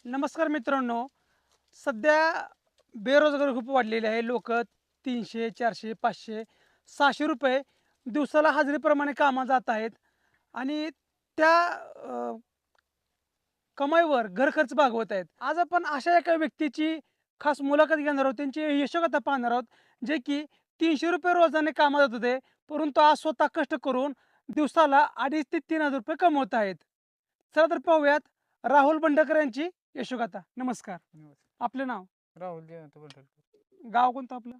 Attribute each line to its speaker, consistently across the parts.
Speaker 1: नमस्कार मित्रांनो. सध्या बेरोजगारी खूप वाढलेली आहे. लोक 300, 400, 500, 600 रुपये दिवसाला हजेरीप्रमाणे कामाला जात आहेत आणि त्या कमाईवर घर खर्च भागवत आहेत. आज आपण अशा एका व्यक्तीची खास मुलाखत घेणार आहोत. त्यांची यशोगाथा पाहणार आहोत, जे की 300 रुपये रोजाने कामाला जात होते, परंतु आज स्वतः कष्ट करून दिवसाला 2,500 ते 3,000 रुपये कमवत आहेत. चला तर पाहूयात राहुल बंडकर यांची यशोगाथा. नमस्कार.
Speaker 2: नमस्कार.
Speaker 1: आपले नाव?
Speaker 2: राहुल जयवंत पंढरपूर.
Speaker 1: गाव कोणतं आपलं?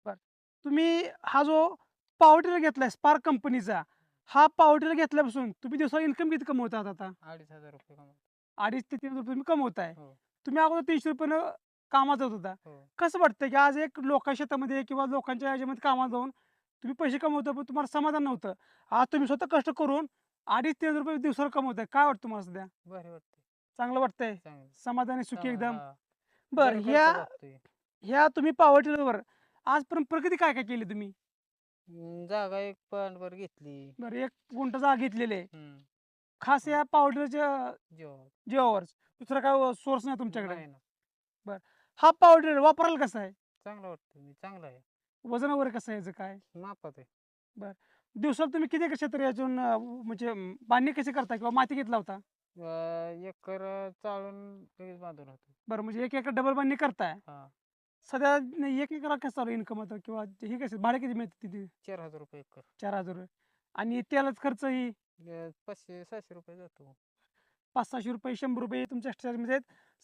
Speaker 1: बरं. तुम्ही हा जो पॉवर टिलर घेतलाय स्पार्क कंपनीचा, हा पॉवर टिलर घेतल्यापासून तुम्ही दिवसाला इन्कम किती कमवतात आता?
Speaker 2: 2,500 रुपये कमवतो.
Speaker 1: 2,500 ते 3,000 रुपये तुम्ही कमवताय.
Speaker 2: हो.
Speaker 1: तुम्ही अगोदर 300 रुपयानं कामाला जात होता.
Speaker 2: हो.
Speaker 1: कसं वाटतं, की आज एक लोकांच्या शेतामध्ये किंवा लोकांच्या ह्याच्यामध्ये कामाला जाऊन तुम्ही पैसे कमवता, पण तुम्हाला समाधान नव्हतं. आज तुम्ही स्वतः कष्ट करून 2,500-3,000 रुपये दिवसाला कमवताय. काय वाटतं तुम्हाला सध्या?
Speaker 2: भारी वाटते.
Speaker 1: चांगलं वाटतंय?
Speaker 2: चांगलं.
Speaker 1: समाधानी, सुखी एकदम?
Speaker 2: हा.
Speaker 1: बरं,
Speaker 2: घर खर्च
Speaker 1: ह्या
Speaker 2: भागतोय.
Speaker 1: ह्या तुम्ही पॉवर टिलरवर आजपर्यंत प्रगती काय काय केली तुम्ही?
Speaker 2: जागा एक पांडवर घेतली.
Speaker 1: बरं, 1 गुंठा जागा घेतलेली आहे.
Speaker 2: हम्म.
Speaker 1: खास
Speaker 2: हा.
Speaker 1: या पॉवर टिलरच्या
Speaker 2: जेव्हा
Speaker 1: जीवावरच. दुसरा काय सोर्स नाही तुमच्याकडे?
Speaker 2: नाही ना.
Speaker 1: बरं. हा पॉवर टिलर वापरायला कसा आहे?
Speaker 2: चांगलं वाटतं. चांगलं आहे.
Speaker 1: वजन वगैरे कसं आहे याचं काय?
Speaker 2: मापात आहे.
Speaker 1: बरं. दिवसाला तुम्ही किती क्षेत्र यातून म्हणजे बांधणी कशी करता किंवा माती घेतला होता?
Speaker 2: एकर चाळून लगेच बांधून होतो.
Speaker 1: बरं, म्हणजे 1 एकर डबल बांधणी करताय.
Speaker 2: हा.
Speaker 1: सध्या 1 एकराला कसं चालू इन्कम होतं किंवा हे कसं भाडं किती मिळतं तिथे?
Speaker 2: 4,000 रुपये एकर.
Speaker 1: 4,000 रुपये आणि तेलाचा खर्च ही
Speaker 2: 500-600 रुपये जातो.
Speaker 1: 500-600 रुपये, 100 रुपये तुमच्या एक्स्ट्रामध्ये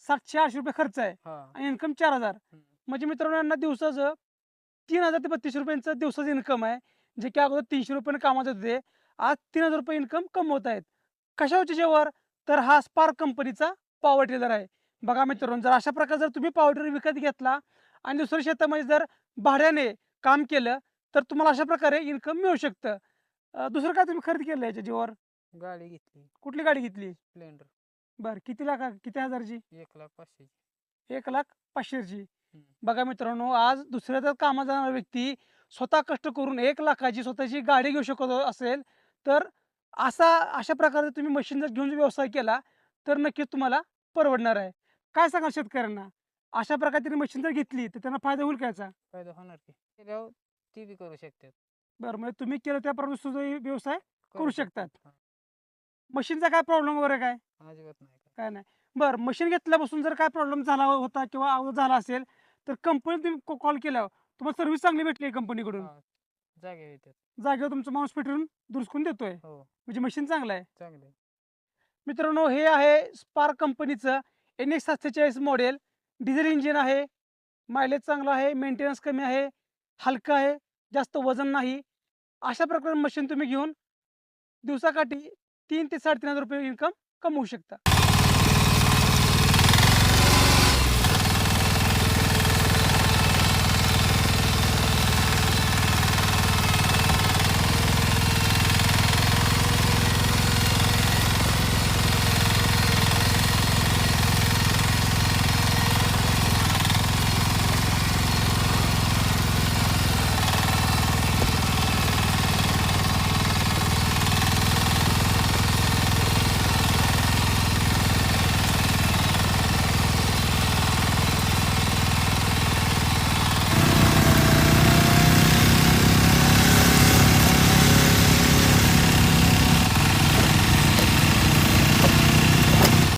Speaker 1: 700-800 रुपये खर्च आहे
Speaker 2: हा.
Speaker 1: आणि इन्कम 4,000.
Speaker 2: हम्म.
Speaker 1: म्हणजे मित्रांनो, यांना दिवसाचं 3,000 ते 3200 रुपयांचं दिवसाचं इन्कम आहे. जे की अगोदर 300 रुपयानं कामात होते. आज 3,000 रुपये इन्कम कमवत आहेत. कशावरच्या जेव्हा? तर हा स्पार्क कंपनीचा पॉवर टिलर आहे. बघा मित्रांनो, जर अशा प्रकारे जर तुम्ही पॉवर टिलर विकत घेतला आणि दुसऱ्या शेतामध्ये जर भाड्याने काम केलं, तर तुम्हाला अशा प्रकारे इन्कम मिळू शकतं. दुसरं काय तुम्ही खरेदी केलं याच्या जीवावर?
Speaker 2: गाडी घेतली.
Speaker 1: कुठली गाडी घेतली?
Speaker 2: स्प्लेंडर.
Speaker 1: बरं, किती लाख किती हजारची?
Speaker 2: 1,05,000.
Speaker 1: 1,05,000ची.
Speaker 2: हम्म.
Speaker 1: बघा मित्रांनो, आज दुसऱ्याच्या कामाला जाणारा व्यक्ती स्वतः कष्ट करून 1,00,000ची स्वतःची गाडी घेऊ शकत असेल, तर अशा प्रकारे तुम्ही मशीन जर घेऊन व्यवसाय केला, तर नक्कीच तुम्हाला परवडणार आहे. काय सांगाल शेतकऱ्यांना? अशा प्रकारे त्यांनी मशीन जर घेतली, तर त्यांना फायदा होईल का याचा?
Speaker 2: फायदा होणार की केल्यावर ती बी करू शकतात.
Speaker 1: बरं, म्हणजे तुम्ही केलं त्याप्रमाणे सुद्धा व्यवसाय करू शकतात.
Speaker 2: हा.
Speaker 1: मशीनचा काय प्रॉब्लेम वगैरे काय?
Speaker 2: अजिबात नाही काय.
Speaker 1: काय नाही. बरं, मशीन घेतल्यापासून जर काय प्रॉब्लेम झाला होता किंवा अगोदर झाला असेल, तर कंपनीत तुम्ही कॉल केल्यावर तुम्हाला सर्व्हिस चांगली भेटली कंपनीकडून.
Speaker 2: हा. जागे येतात.
Speaker 1: जागेवर तुमचा माणूस फिटवून दुरुस्त देतोय.
Speaker 2: हो.
Speaker 1: म्हणजे मशीन चांगलं आहे.
Speaker 2: चांगले.
Speaker 1: मित्रांनो, हे आहे स्पार्क कंपनीचं NX 746 मॉडेल. डिझेल इंजिन आहे. मायलेज चांगला आहे. मेंटेनन्स कमी आहे. हलकं आहे. जास्त वजन नाही. अशा प्रकारे मशीन तुम्ही घेऊन दिवसाकाठी 3,000 ते 3,500 रुपये इन्कम कमवू शकता.